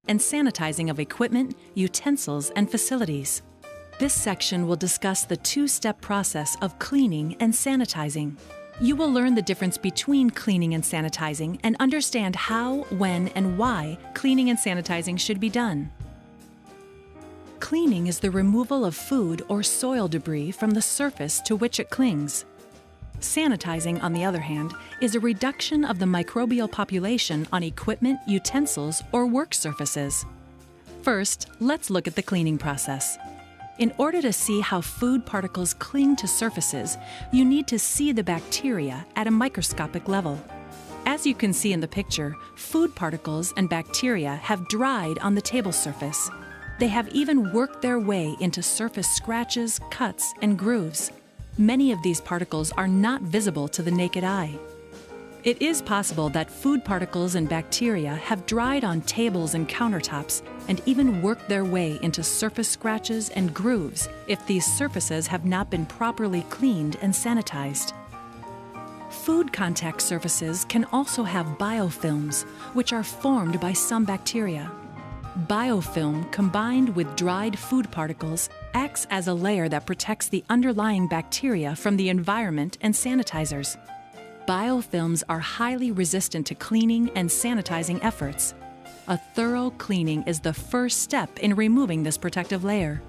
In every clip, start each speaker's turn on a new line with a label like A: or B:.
A: And sanitizing of equipment, utensils, and facilities. This section will discuss the two-step process of cleaning and sanitizing. You will learn the difference between cleaning and sanitizing and understand how, when, and why cleaning and sanitizing should be done. Cleaning is the removal of food or soil debris from the surface to which it clings. Sanitizing, on the other hand, is a reduction of the microbial population on equipment, utensils, or work surfaces. First, let's look at the cleaning process. In order to see how food particles cling to surfaces, you need to see the bacteria at a microscopic level. As you can see in the picture, food particles and bacteria have dried on the table surface. They have even worked their way into surface scratches, cuts, and grooves. Many of these particles are not visible to the naked eye. It is possible that food particles and bacteria have dried on tables and countertops and even worked their way into surface scratches and grooves if these surfaces have not been properly cleaned and sanitized. Food contact surfaces can also have biofilms, which are formed by some bacteria. Biofilm, combined with dried food particles, acts as a layer that protects the underlying bacteria from the environment and sanitizers. Biofilms are highly resistant to cleaning and sanitizing efforts. A thorough cleaning is the first step in removing this protective layer.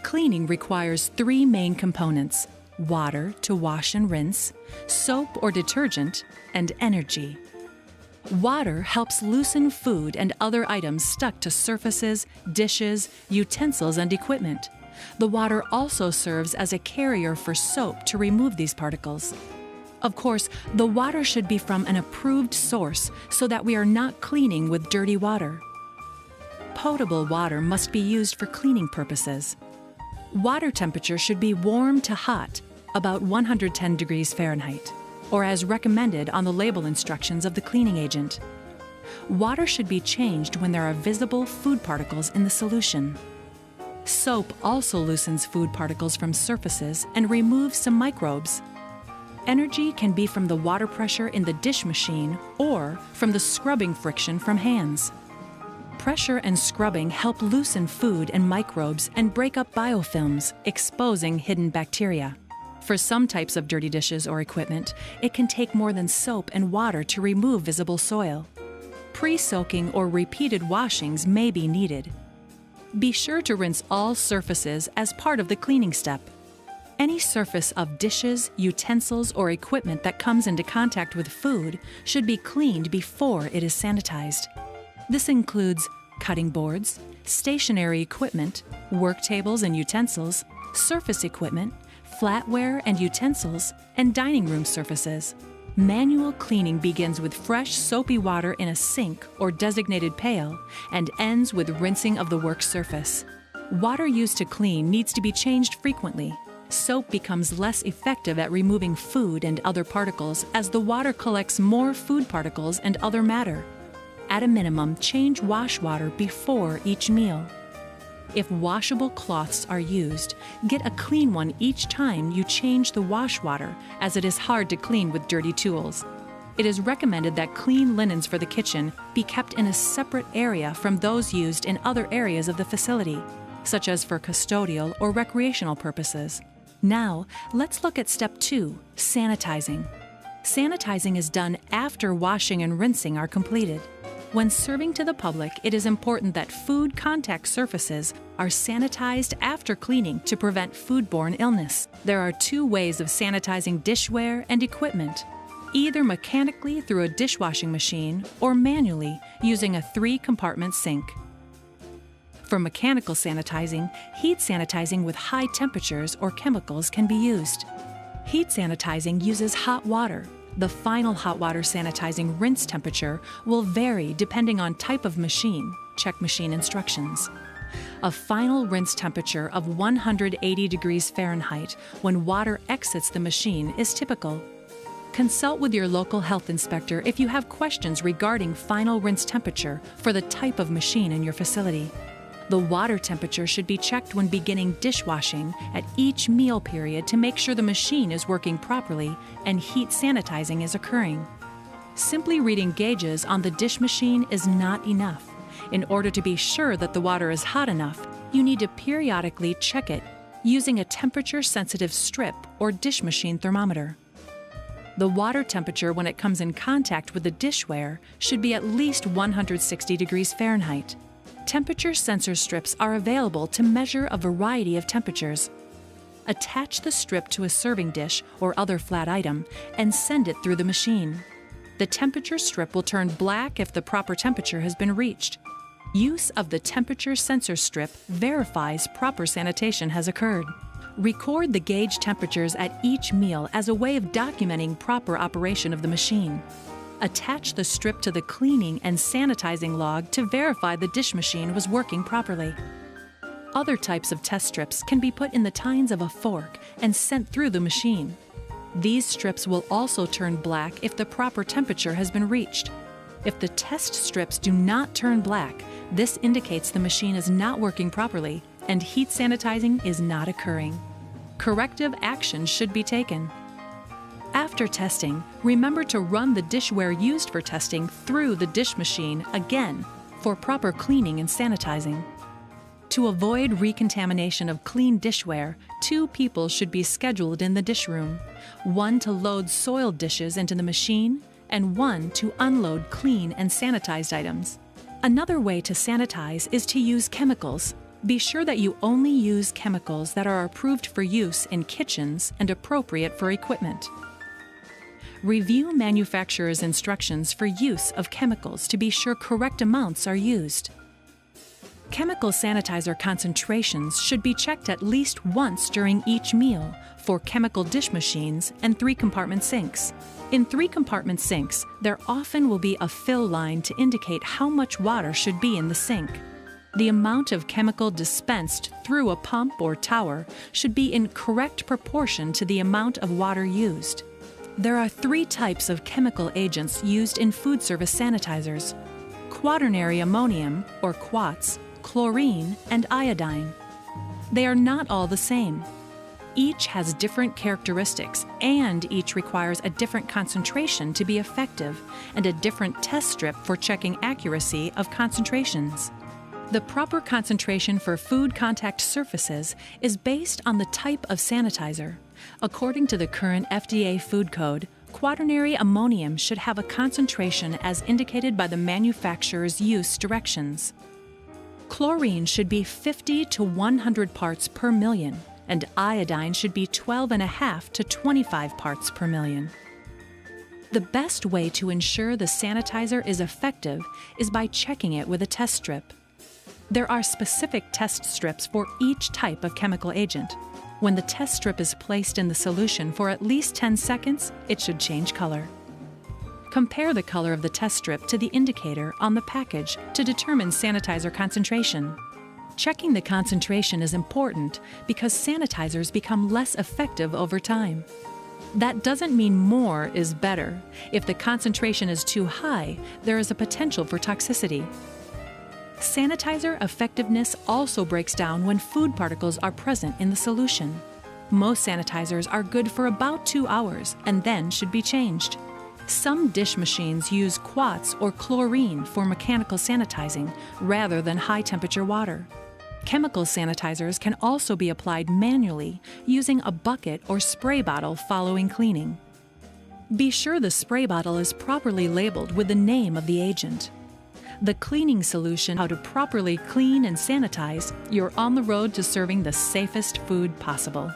A: Cleaning requires three main components: water to wash and rinse, soap or detergent, and energy. Water helps loosen food and other items stuck to surfaces, dishes, utensils, and equipment. The water also serves as a carrier for soap to remove these particles. Of course, the water should be from an approved source so that we are not cleaning with dirty water. Potable water must be used for cleaning purposes. Water temperature should be warm to hot, about 110 degrees Fahrenheit, or as recommended on the label instructions of the cleaning agent. Water should be changed when there are visible food particles in the solution. Soap also loosens food particles from surfaces and removes some microbes. Energy can be from the water pressure in the dish machine or from the scrubbing friction from hands. Pressure and scrubbing help loosen food and microbes and break up biofilms, exposing hidden bacteria. For some types of dirty dishes or equipment, it can take more than soap and water to remove visible soil. Pre-soaking or repeated washings may be needed. Be sure to rinse all surfaces as part of the cleaning step. Any surface of dishes, utensils, or equipment that comes into contact with food should be cleaned before it is sanitized. This includes cutting boards, stationary equipment, work tables and utensils, surface equipment, flatware and utensils, and dining room surfaces. Manual cleaning begins with fresh, soapy water in a sink or designated pail and ends with rinsing of the work surface. Water used to clean needs to be changed frequently. Soap becomes less effective at removing food and other particles as the water collects more food particles and other matter. At a minimum, change wash water before each meal. If washable cloths are used, get a clean one each time you change the wash water, as it is hard to clean with dirty tools. It is recommended that clean linens for the kitchen be kept in a separate area from those used in other areas of the facility, such as for custodial or recreational purposes. Now, let's look at step 2, sanitizing. Sanitizing is done after washing and rinsing are completed. When serving to the public, it is important that food contact surfaces are sanitized after cleaning to prevent foodborne illness. There are 2 ways of sanitizing dishware and equipment, either mechanically through a dishwashing machine or manually using a 3-compartment sink. For mechanical sanitizing, heat sanitizing with high temperatures or chemicals can be used. Heat sanitizing uses hot water. The final hot water sanitizing rinse temperature will vary depending on type of machine. Check machine instructions. A final rinse temperature of 180 degrees Fahrenheit when water exits the machine is typical. Consult with your local health inspector if you have questions regarding final rinse temperature for the type of machine in your facility. The water temperature should be checked when beginning dishwashing at each meal period to make sure the machine is working properly and heat sanitizing is occurring. Simply reading gauges on the dish machine is not enough. In order to be sure that the water is hot enough, you need to periodically check it using a temperature-sensitive strip or dish machine thermometer. The water temperature when it comes in contact with the dishware should be at least 160 degrees Fahrenheit. Temperature sensor strips are available to measure a variety of temperatures. Attach the strip to a serving dish or other flat item and send it through the machine. The temperature strip will turn black if the proper temperature has been reached. Use of the temperature sensor strip verifies proper sanitation has occurred. Record the gauge temperatures at each meal as a way of documenting proper operation of the machine. Attach the strip to the cleaning and sanitizing log to verify the dish machine was working properly. Other types of test strips can be put in the tines of a fork and sent through the machine. These strips will also turn black if the proper temperature has been reached. If the test strips do not turn black, this indicates the machine is not working properly and heat sanitizing is not occurring. Corrective action should be taken. After testing, remember to run the dishware used for testing through the dish machine again for proper cleaning and sanitizing. To avoid recontamination of clean dishware, 2 people should be scheduled in the dish room, 1 to load soiled dishes into the machine and 1 to unload clean and sanitized items. Another way to sanitize is to use chemicals. Be sure that you only use chemicals that are approved for use in kitchens and appropriate for equipment. Review manufacturer's instructions for use of chemicals to be sure correct amounts are used. Chemical sanitizer concentrations should be checked at least once during each meal for chemical dish machines and 3-compartment sinks. In 3-compartment sinks, there often will be a fill line to indicate how much water should be in the sink. The amount of chemical dispensed through a pump or tower should be in correct proportion to the amount of water used. There are 3 types of chemical agents used in food service sanitizers: quaternary ammonium, or quats, chlorine, and iodine. They are not all the same. Each has different characteristics, and each requires a different concentration to be effective and a different test strip for checking accuracy of concentrations. The proper concentration for food contact surfaces is based on the type of sanitizer. According to the current FDA food code, quaternary ammonium should have a concentration as indicated by the manufacturer's use directions. Chlorine should be 50 to 100 parts per million, and iodine should be 12.5 to 25 parts per million. The best way to ensure the sanitizer is effective is by checking it with a test strip. There are specific test strips for each type of chemical agent. When the test strip is placed in the solution for at least 10 seconds, it should change color. Compare the color of the test strip to the indicator on the package to determine sanitizer concentration. Checking the concentration is important because sanitizers become less effective over time. That doesn't mean more is better. If the concentration is too high, there is a potential for toxicity. Sanitizer effectiveness also breaks down when food particles are present in the solution. Most sanitizers are good for about 2 hours and then should be changed. Some dish machines use quats or chlorine for mechanical sanitizing rather than high-temperature water. Chemical sanitizers can also be applied manually using a bucket or spray bottle following cleaning. Be sure the spray bottle is properly labeled with the name of the agent. The cleaning solution, how to properly clean and sanitize, you're on the road to serving the safest food possible.